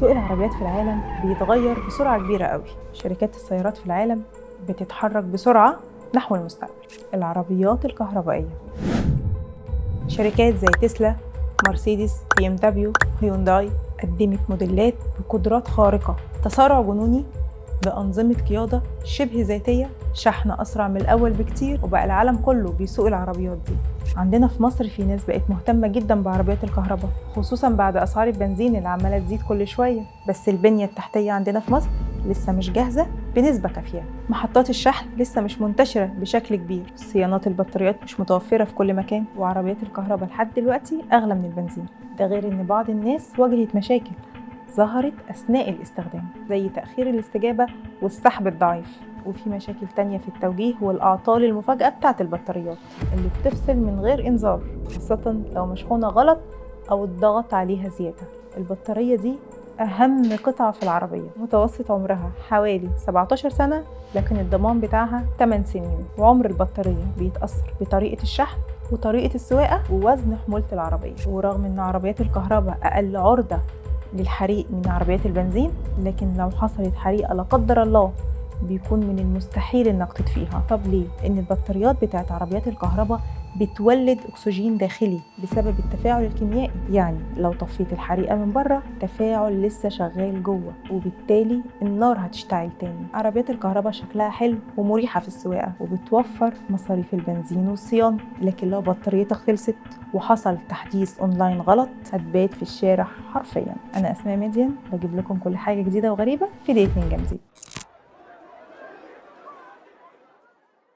سوق العربيات في العالم بيتغير بسرعة كبيرة قوي. شركات السيارات في العالم بتتحرك بسرعة نحو المستقبل. العربيات الكهربائية، شركات زي تسلا، مرسيدس، BMW، هيونداي قدمت موديلات بقدرات خارقة، تسارع جنوني، بأنظمة قيادة شبه ذاتية، شحن أسرع من الأول بكتير، وبقى العالم كله بيسوق العربيات دي. عندنا في مصر في ناس بقت مهتمة جدا بعربيات الكهرباء، خصوصا بعد أسعار البنزين اللي عمالة تزيد كل شوية. بس البنية التحتية عندنا في مصر لسه مش جاهزة بنسبة كافية، محطات الشحن لسه مش منتشرة بشكل كبير، صيانات البطاريات مش متوفرة في كل مكان، وعربيات الكهرباء لحد دلوقتي أغلى من البنزين. ده غير إن بعض الناس واجهت مشاكل ظهرت أثناء الاستخدام، زي تأخير الاستجابة والسحب الضعيف. وفي مشاكل تانية في التوجيه والأعطال المفاجئة بتاعة البطاريات اللي بتفصل من غير إنذار، خاصة لو مشحونة غلط أو الضغط عليها زيادة. البطارية دي أهم قطعة في العربية، متوسط عمرها حوالي 17 سنة، لكن الضمان بتاعها 8 سنين. وعمر البطارية بيتأثر بطريقة الشحن وطريقة السواقة ووزن حمولة العربية. ورغم إن عربيات الكهرباء أقل عرضة للحريق من عربيات البنزين، لكن لو حصلت حريقة لا قدر الله بيكون من المستحيل انك تطفيها. طب ليه؟ ان البطاريات بتاعت عربيات الكهرباء بتولد اكسجين داخلي بسبب التفاعل الكيميائي، يعني لو طفيت الحريقة من بره التفاعل لسه شغال جوه، وبالتالي النار هتشتعل تاني. عربيات الكهرباء شكلها حلو ومريحة في السواقة وبتوفر مصاريف البنزين والصيانة، لكن لو بطاريتك خلصت وحصل تحديث اونلاين غلط هتبات في الشارع حرفيا. انا اسماء ميديان، بجيب لكم كل حاجة جديدة وغريبة في دقيقتين جامدين.